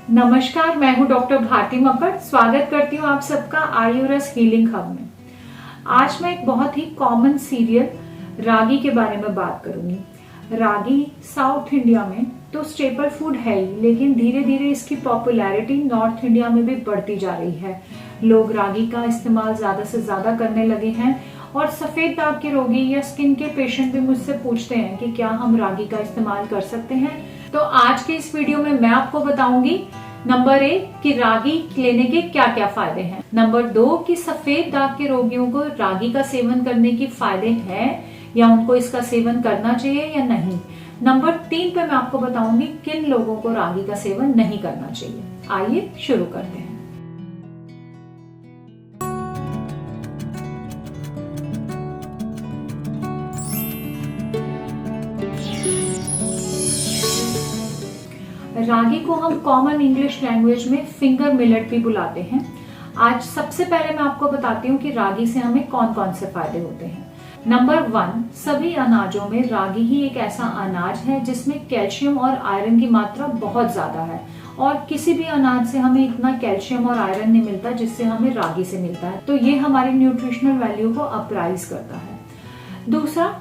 नमस्कार, मैं हूं डॉक्टर भारती मक्कड़। स्वागत करती हूं आप सबका आयुर्वेद हीलिंग हब में। आज मैं एक बहुत ही कॉमन सीरियल रागी के बारे में बात करूंगी। रागी साउथ इंडिया में तो स्टेपल फूड है ही, लेकिन धीरे धीरे इसकी पॉपुलैरिटी नॉर्थ इंडिया में भी बढ़ती जा रही है। लोग रागी का इस्तेमाल ज्यादा से ज्यादा करने लगे हैं और सफेद दाग के रोगी या स्किन के पेशेंट भी मुझसे पूछते हैं कि क्या हम रागी का इस्तेमाल कर सकते हैं। तो आज के इस वीडियो में मैं आपको बताऊंगी नंबर 1 कि रागी लेने के क्या क्या फायदे हैं, नंबर 2 कि सफेद दाग के रोगियों को रागी का सेवन करने की फायदे हैं या उनको इसका सेवन करना चाहिए या नहीं, नंबर 3 पे मैं आपको बताऊंगी किन लोगों को रागी का सेवन नहीं करना चाहिए। आइए शुरू करते हैं। रागी को हम कॉमन इंग्लिश लैंग्वेज में फिंगर मिलेट भी बुलाते हैं। आज सबसे पहले मैं आपको बताती हूँ कि रागी से हमें कौन कौन से फायदे होते हैं। नंबर 1, सभी अनाजों में रागी ही एक ऐसा अनाज है जिसमें कैल्शियम और आयरन की मात्रा बहुत ज्यादा है और किसी भी अनाज से हमें इतना कैल्शियम और आयरन नहीं मिलता जिससे हमें रागी से मिलता है। तो ये हमारी न्यूट्रिशनल वैल्यू को अपराइज करता है। दूसरा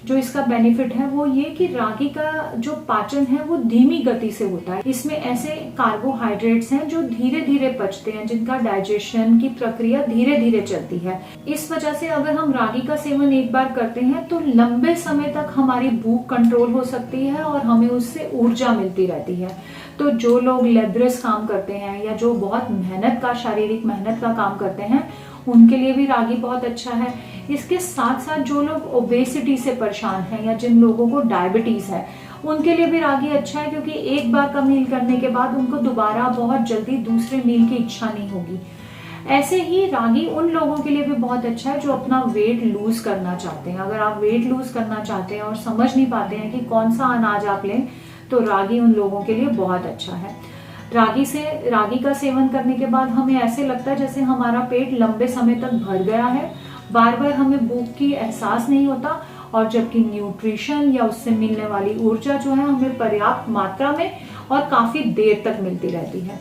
जो इसका बेनिफिट है वो ये कि रागी का जो पाचन है वो धीमी गति से होता है। इसमें ऐसे कार्बोहाइड्रेट्स हैं जो धीरे धीरे पचते हैं, जिनका डाइजेशन की प्रक्रिया धीरे धीरे चलती है। इस वजह से अगर हम रागी का सेवन एक बार करते हैं तो लंबे समय तक हमारी भूख कंट्रोल हो सकती है और हमें उससे ऊर्जा मिलती रहती है। तो जो लोग लेबरस काम करते हैं या जो बहुत शारीरिक मेहनत का काम करते हैं उनके लिए भी रागी बहुत अच्छा है। इसके साथ साथ जो लोग ओबेसिटी से परेशान हैं या जिन लोगों को डायबिटीज है उनके लिए भी रागी अच्छा है, क्योंकि एक बार का मील करने के बाद उनको दोबारा बहुत जल्दी दूसरे मील की इच्छा नहीं होगी। ऐसे ही रागी उन लोगों के लिए भी बहुत अच्छा है जो अपना वेट लूज करना चाहते हैं। अगर आप वेट लूज करना चाहते हैं और समझ नहीं पाते हैं कि कौन सा अनाज आप लें, तो रागी उन लोगों के लिए बहुत अच्छा है। रागी का सेवन करने के बाद हमें ऐसे लगता है जैसे हमारा पेट लंबे समय तक भर गया है, बार बार हमें भूख की एहसास नहीं होता, और जबकि न्यूट्रिशन या उससे मिलने वाली ऊर्जा जो है हमें पर्याप्त मात्रा में और काफी देर तक मिलती रहती है।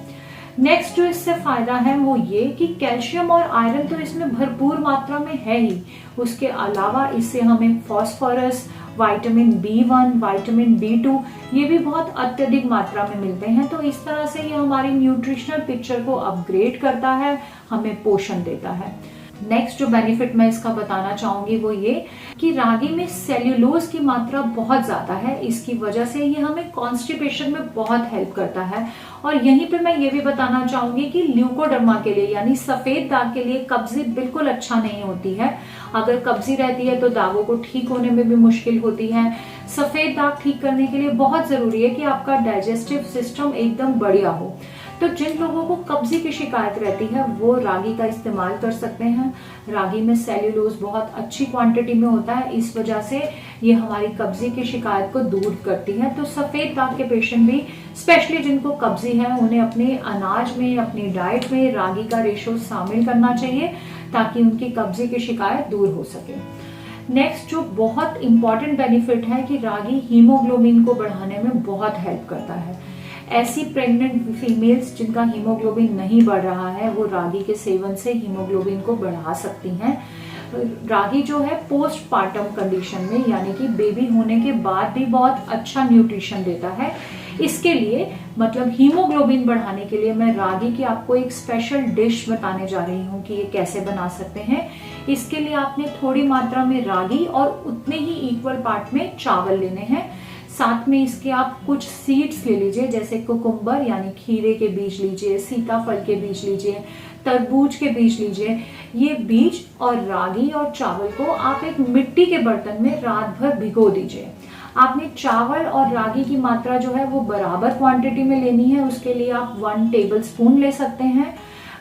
नेक्स्ट जो इससे फायदा है वो ये कि कैल्शियम और आयरन तो इसमें भरपूर मात्रा में है ही, उसके अलावा इससे हमें phosphorus, vitamin B1, vitamin B2 ये भी बहुत अत्यधिक मात्रा में मिलते हैं। तो इस तरह से ये हमारी न्यूट्रिशनल पिक्चर को अपग्रेड करता है, हमें पोषण देता है। नेक्स्ट जो बेनिफिट मैं इसका बताना चाहूंगी वो ये कि रागी में सेल्यूलोज की मात्रा बहुत ज्यादा है। इसकी वजह से ये हमें कॉन्स्टिपेशन में बहुत हेल्प करता है। और यहीं पे मैं ये भी बताना चाहूंगी कि ल्यूकोडर्मा के लिए यानी सफेद दाग के लिए कब्जी बिल्कुल अच्छा नहीं होती है। अगर कब्जी रहती है तो दागों को ठीक होने में भी मुश्किल होती है। सफेद दाग ठीक करने के लिए बहुत जरूरी है कि आपका डाइजेस्टिव सिस्टम एकदम बढ़िया हो। तो जिन लोगों को कब्जी की शिकायत रहती है वो रागी का इस्तेमाल कर सकते हैं। रागी में सेल्यूलोज बहुत अच्छी क्वांटिटी में होता है, इस वजह से ये हमारी कब्जी की शिकायत को दूर करती है। तो सफेद दाग के पेशेंट भी, स्पेशली जिनको कब्जी है, उन्हें अपने अनाज में, अपनी डाइट में रागी का रेशो शामिल करना चाहिए ताकि उनकी कब्जी की शिकायत दूर हो सके। नेक्स्ट जो बहुत इंपॉर्टेंट बेनिफिट है कि रागी हीमोग्लोबिन को बढ़ाने में बहुत हेल्प करता है। ऐसी प्रेग्नेंट फीमेल्स जिनका हीमोग्लोबिन नहीं बढ़ रहा है वो रागी के सेवन से हीमोग्लोबिन को बढ़ा सकती हैं। रागी जो है पोस्टपार्टम कंडीशन में यानी कि बेबी होने के बाद भी बहुत अच्छा न्यूट्रिशन देता है। इसके लिए मतलब हीमोग्लोबिन बढ़ाने के लिए मैं रागी की आपको एक स्पेशल डिश बताने जा रही हूँ कि ये कैसे बना सकते हैं। इसके लिए आपने थोड़ी मात्रा में रागी और उतने ही इक्वल पार्ट में चावल लेने हैं। साथ में इसके आप कुछ सीड्स ले लीजिए, जैसे कुकुम्बर यानी खीरे के बीज लीजिए, सीताफल के बीज लीजिए, तरबूज के बीज लीजिए। ये बीज और रागी और चावल को आप एक मिट्टी के बर्तन में रात भर भिगो दीजिए। आपने चावल और रागी की मात्रा जो है वो बराबर क्वांटिटी में लेनी है। उसके लिए आप 1 टेबलस्पून ले सकते हैं।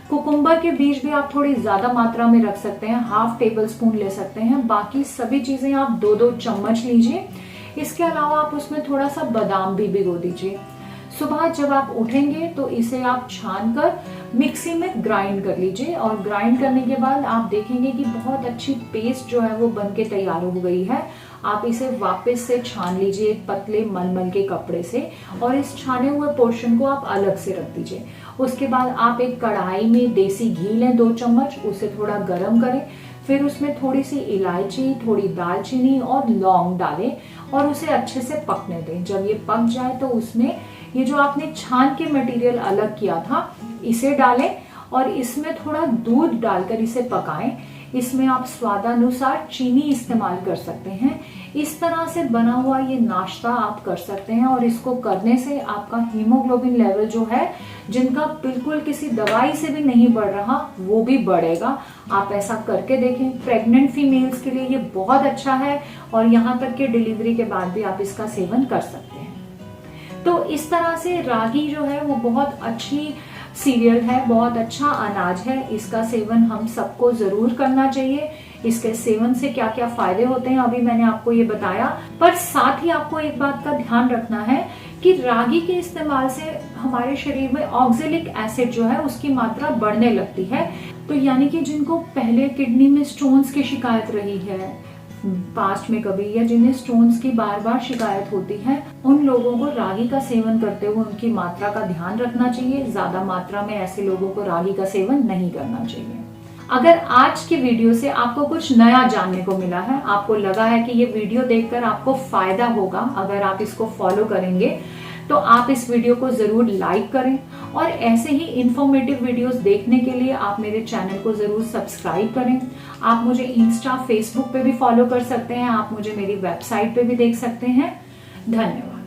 कुकुम्बर के बीज भी आप थोड़ी ज्यादा मात्रा में रख सकते हैं, 1/2 टेबलस्पून ले सकते हैं। बाकी सभी चीजें आप 2-2 चम्मच लीजिए। इसके अलावा आप उसमें थोड़ा सा बादाम भी भिगो दीजिए। सुबह जब आप उठेंगे तो इसे आप छान कर मिक्सी में ग्राइंड कर लीजिए और ग्राइंड करने के बाद आप देखेंगे कि बहुत अच्छी पेस्ट जो है वो बनके तैयार हो गई है। आप इसे वापस से छान लीजिए एक पतले मलमल के कपड़े से, और इस छाने हुए पोर्शन को आप अलग से रख दीजिए। उसके बाद आप एक कढ़ाई में देसी घी लें 2 चम्मच, उसे थोड़ा गर्म करें, फिर उसमें थोड़ी सी इलायची, थोड़ी दालचीनी और लौंग डालें और उसे अच्छे से पकने दें। जब ये पक जाए तो उसमें ये जो आपने छान के मटेरियल अलग किया था इसे डालें और इसमें थोड़ा दूध डालकर इसे पकाएं। इसमें आप स्वादानुसार चीनी इस्तेमाल कर सकते हैं। इस तरह से बना हुआ ये नाश्ता आप कर सकते हैं और इसको करने से आपका हीमोग्लोबिन लेवल जो है, जिनका बिल्कुल किसी दवाई से भी नहीं बढ़ रहा, वो भी बढ़ेगा। आप ऐसा करके देखें। प्रेग्नेंट फीमेल्स के लिए ये बहुत अच्छा है और यहाँ तक कि डिलीवरी के बाद भी आप इसका सेवन कर सकते हैं। तो इस तरह से रागी जो है वो बहुत अच्छी सीरियल है, बहुत अच्छा अनाज है। इसका सेवन हम सबको जरूर करना चाहिए। इसके सेवन से क्या क्या फायदे होते हैं अभी मैंने आपको ये बताया, पर साथ ही आपको एक बात का ध्यान रखना है कि रागी के इस्तेमाल से हमारे शरीर में ऑक्जेलिक एसिड जो है उसकी मात्रा बढ़ने लगती है। तो यानी कि जिनको पहले किडनी में स्टोन्स की शिकायत रही है पास्ट में कभी, या जिन्हें स्टोन्स की बार बार शिकायत होती है, उन लोगों को रागी का सेवन करते हुए उनकी मात्रा का ध्यान रखना चाहिए। ज्यादा मात्रा में ऐसे लोगों को रागी का सेवन नहीं करना चाहिए। अगर आज की वीडियो से आपको कुछ नया जानने को मिला है, आपको लगा है कि ये वीडियो देखकर आपको फायदा होगा, अगर आप इसको फॉलो करेंगे, तो आप इस वीडियो को जरूर लाइक करें और ऐसे ही इंफॉर्मेटिव वीडियोस देखने के लिए आप मेरे चैनल को जरूर सब्सक्राइब करें। आप मुझे इंस्टा, फेसबुक पे भी फॉलो कर सकते हैं। आप मुझे मेरी वेबसाइट पे भी देख सकते हैं। धन्यवाद।